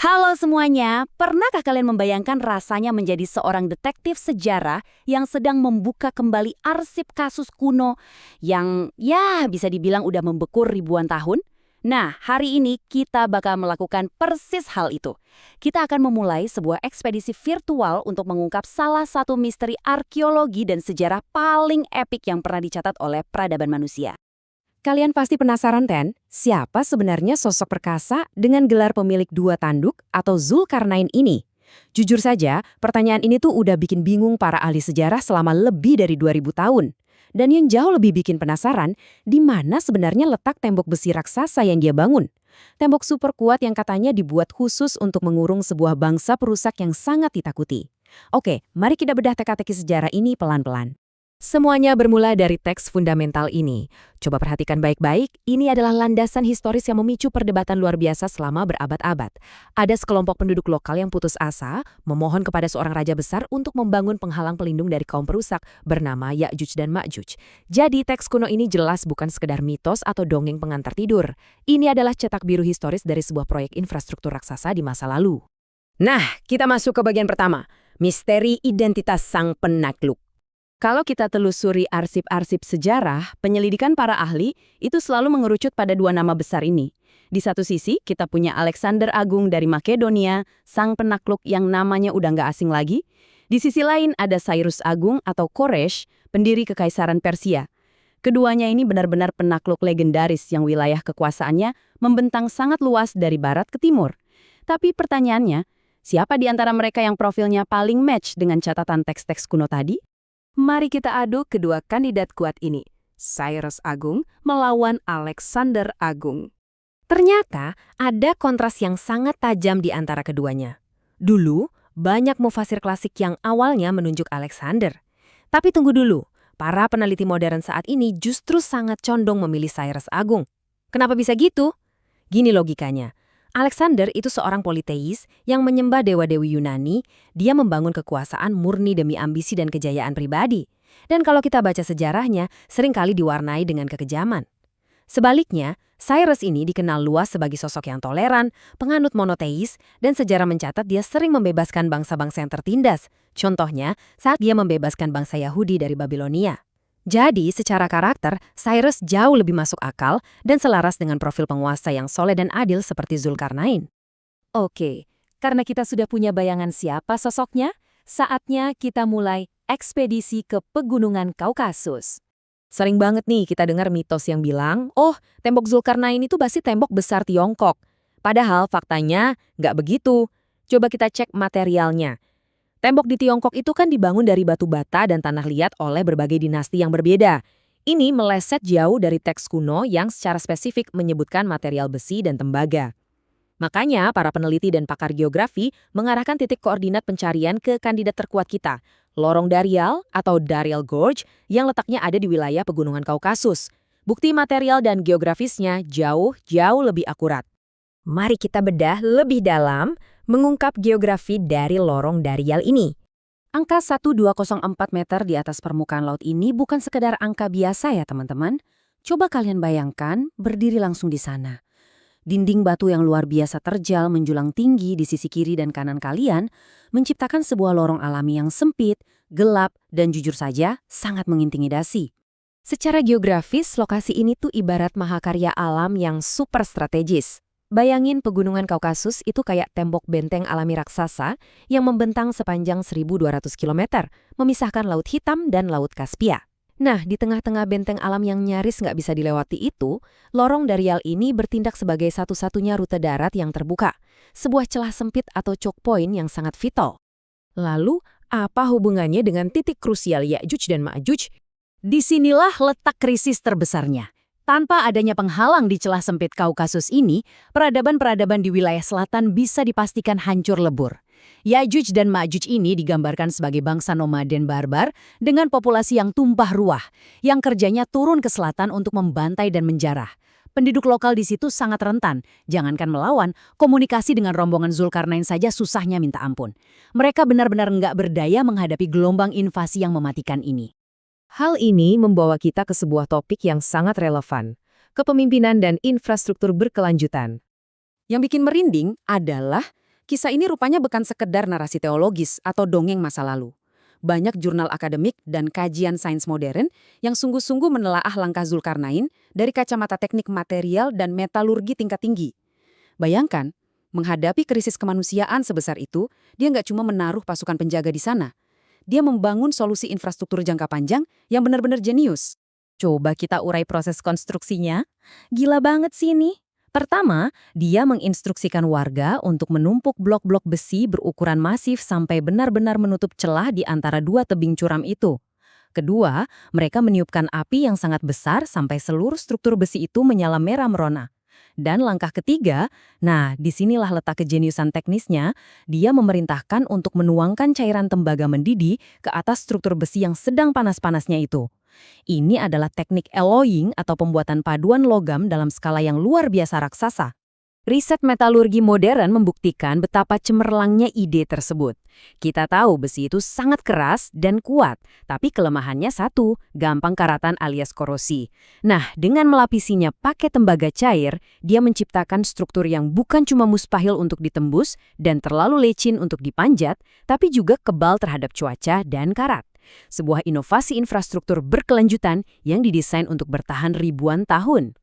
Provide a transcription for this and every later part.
Halo semuanya, pernahkah kalian membayangkan rasanya menjadi seorang detektif sejarah yang sedang membuka kembali arsip kasus kuno yang bisa dibilang udah membeku ribuan tahun? Nah, hari ini kita bakal melakukan persis hal itu. Kita akan memulai sebuah ekspedisi virtual untuk mengungkap salah satu misteri arkeologi dan sejarah paling epik yang pernah dicatat oleh peradaban manusia. Kalian pasti penasaran kan, siapa sebenarnya sosok perkasa dengan gelar pemilik dua tanduk atau Zulkarnain ini? Jujur saja, pertanyaan ini tuh udah bikin bingung para ahli sejarah selama lebih dari 2000 tahun. Dan yang jauh lebih bikin penasaran, di mana sebenarnya letak tembok besi raksasa yang dia bangun? Tembok super kuat yang katanya dibuat khusus untuk mengurung sebuah bangsa perusak yang sangat ditakuti. Oke, mari kita bedah teka-teki sejarah ini pelan-pelan. Semuanya bermula dari teks fundamental ini. Coba perhatikan baik-baik, ini adalah landasan historis yang memicu perdebatan luar biasa selama berabad-abad. Ada sekelompok penduduk lokal yang putus asa, memohon kepada seorang raja besar untuk membangun penghalang pelindung dari kaum perusak bernama Ya'juj dan Ma'juj. Jadi teks kuno ini jelas bukan sekedar mitos atau dongeng pengantar tidur. Ini adalah cetak biru historis dari sebuah proyek infrastruktur raksasa di masa lalu. Nah, kita masuk ke bagian pertama, misteri identitas sang penakluk. Kalau kita telusuri arsip-arsip sejarah, penyelidikan para ahli itu selalu mengerucut pada dua nama besar ini. Di satu sisi, kita punya Alexander Agung dari Makedonia, sang penakluk yang namanya udah nggak asing lagi. Di sisi lain ada Cyrus Agung atau Koresh, pendiri Kekaisaran Persia. Keduanya ini benar-benar penakluk legendaris yang wilayah kekuasaannya membentang sangat luas dari barat ke timur. Tapi pertanyaannya, siapa di antara mereka yang profilnya paling match dengan catatan teks-teks kuno tadi? Mari kita adu kedua kandidat kuat ini, Cyrus Agung melawan Alexander Agung. Ternyata ada kontras yang sangat tajam di antara keduanya. Dulu, banyak mufasir klasik yang awalnya menunjuk Alexander. Tapi tunggu dulu, para peneliti modern saat ini justru sangat condong memilih Cyrus Agung. Kenapa bisa gitu? Gini logikanya. Alexander itu seorang politeis yang menyembah dewa-dewi Yunani. Dia membangun kekuasaan murni demi ambisi dan kejayaan pribadi. Dan kalau kita baca sejarahnya, seringkali diwarnai dengan kekejaman. Sebaliknya, Cyrus ini dikenal luas sebagai sosok yang toleran, penganut monoteis, dan sejarah mencatat dia sering membebaskan bangsa-bangsa yang tertindas. Contohnya, saat dia membebaskan bangsa Yahudi dari Babilonia. Jadi, secara karakter, Cyrus jauh lebih masuk akal dan selaras dengan profil penguasa yang soleh dan adil seperti Zulkarnain. Oke, karena kita sudah punya bayangan siapa sosoknya, saatnya kita mulai ekspedisi ke Pegunungan Kaukasus. Sering banget nih kita dengar mitos yang bilang, oh, tembok Zulkarnain itu pasti tembok besar Tiongkok. Padahal faktanya nggak begitu. Coba kita cek materialnya. Tembok di Tiongkok itu kan dibangun dari batu bata dan tanah liat oleh berbagai dinasti yang berbeda. Ini meleset jauh dari teks kuno yang secara spesifik menyebutkan material besi dan tembaga. Makanya para peneliti dan pakar geografi mengarahkan titik koordinat pencarian ke kandidat terkuat kita, Lorong Darial atau Darial Gorge yang letaknya ada di wilayah Pegunungan Kaukasus. Bukti material dan geografisnya jauh lebih akurat. Mari kita bedah lebih dalam, mengungkap geografi dari Lorong Darial ini. Angka 1204 meter di atas permukaan laut ini bukan sekedar angka biasa ya teman-teman. Coba kalian bayangkan berdiri langsung di sana. Dinding batu yang luar biasa terjal menjulang tinggi di sisi kiri dan kanan kalian menciptakan sebuah lorong alami yang sempit, gelap, dan jujur saja sangat mengintimidasi. Secara geografis, lokasi ini tuh ibarat mahakarya alam yang super strategis. Bayangin Pegunungan Kaukasus itu kayak tembok benteng alami raksasa yang membentang sepanjang 1.200 km, memisahkan Laut Hitam dan Laut Kaspia. Nah, di tengah-tengah benteng alam yang nyaris nggak bisa dilewati itu, Lorong Darial ini bertindak sebagai satu-satunya rute darat yang terbuka, sebuah celah sempit atau choke point yang sangat vital. Lalu, apa hubungannya dengan titik krusial Ya'juj dan Ma'juj? Disinilah letak krisis terbesarnya. Tanpa adanya penghalang di celah sempit Kaukasus ini, peradaban-peradaban di wilayah selatan bisa dipastikan hancur lebur. Ya'juj dan Ma'juj ini digambarkan sebagai bangsa nomaden barbar dengan populasi yang tumpah ruah, yang kerjanya turun ke selatan untuk membantai dan menjarah. Penduduk lokal di situ sangat rentan, jangankan melawan, komunikasi dengan rombongan Zulkarnain saja susahnya minta ampun. Mereka benar-benar nggak berdaya menghadapi gelombang invasi yang mematikan ini. Hal ini membawa kita ke sebuah topik yang sangat relevan, kepemimpinan dan infrastruktur berkelanjutan. Yang bikin merinding adalah Kisah ini rupanya bukan sekedar narasi teologis atau dongeng masa lalu. Banyak jurnal akademik dan kajian sains modern yang sungguh-sungguh menelaah langkah Zulkarnain dari kacamata teknik material dan metalurgi tingkat tinggi. Bayangkan, menghadapi krisis kemanusiaan sebesar itu, dia nggak cuma menaruh pasukan penjaga di sana. Dia membangun solusi infrastruktur jangka panjang yang benar-benar jenius. Coba kita urai proses konstruksinya. Gila banget sih ini. Pertama, dia menginstruksikan warga untuk menumpuk blok-blok besi berukuran masif sampai benar-benar menutup celah di antara dua tebing curam itu. Kedua, mereka meniupkan api yang sangat besar sampai seluruh struktur besi itu menyala merah merona. Dan langkah ketiga, nah disinilah letak kejeniusan teknisnya, dia memerintahkan untuk menuangkan cairan tembaga mendidih ke atas struktur besi yang sedang panas-panasnya itu. Ini adalah teknik alloying atau pembuatan paduan logam dalam skala yang luar biasa raksasa. Riset metalurgi modern membuktikan betapa cemerlangnya ide tersebut. Kita tahu besi itu sangat keras dan kuat, tapi kelemahannya satu, gampang karatan alias korosi. Nah, dengan melapisinya pakai tembaga cair, dia menciptakan struktur yang bukan cuma mustahil untuk ditembus dan terlalu licin untuk dipanjat, tapi juga kebal terhadap cuaca dan karat. Sebuah inovasi infrastruktur berkelanjutan yang didesain untuk bertahan ribuan tahun.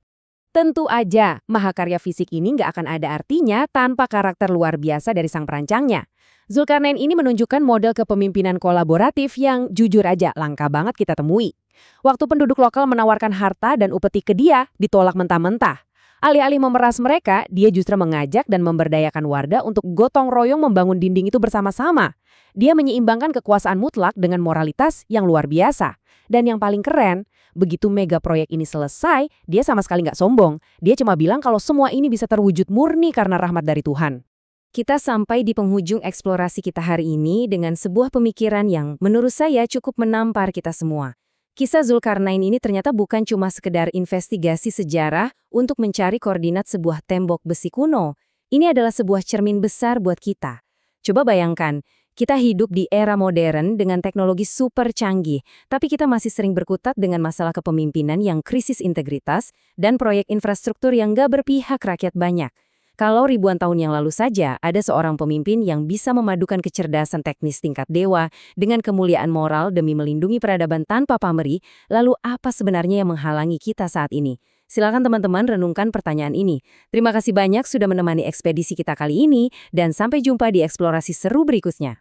Tentu aja, mahakarya fisik ini nggak akan ada artinya tanpa karakter luar biasa dari sang perancangnya. Zulkarnain ini menunjukkan model kepemimpinan kolaboratif yang jujur aja langka banget kita temui. Waktu penduduk lokal menawarkan harta dan upeti ke dia, ditolak mentah-mentah. Alih-alih memeras mereka, dia justru mengajak dan memberdayakan warga untuk gotong royong membangun dinding itu bersama-sama. Dia menyeimbangkan kekuasaan mutlak dengan moralitas yang luar biasa. Dan yang paling keren, begitu mega proyek ini selesai, dia sama sekali nggak sombong. Dia cuma bilang kalau semua ini bisa terwujud murni karena rahmat dari Tuhan. Kita sampai di penghujung eksplorasi kita hari ini dengan sebuah pemikiran yang menurut saya cukup menampar kita semua. Kisah Zulkarnain ini ternyata bukan cuma sekedar investigasi sejarah untuk mencari koordinat sebuah tembok besi kuno. Ini adalah sebuah cermin besar buat kita. Coba bayangkan, kita hidup di era modern dengan teknologi super canggih, tapi kita masih sering berkutat dengan masalah kepemimpinan yang krisis integritas dan proyek infrastruktur yang gak berpihak rakyat banyak. Kalau ribuan tahun yang lalu saja ada seorang pemimpin yang bisa memadukan kecerdasan teknis tingkat dewa dengan kemuliaan moral demi melindungi peradaban tanpa pamrih, lalu apa sebenarnya yang menghalangi kita saat ini? Silakan teman-teman renungkan pertanyaan ini. Terima kasih banyak sudah menemani ekspedisi kita kali ini, dan sampai jumpa di eksplorasi seru berikutnya.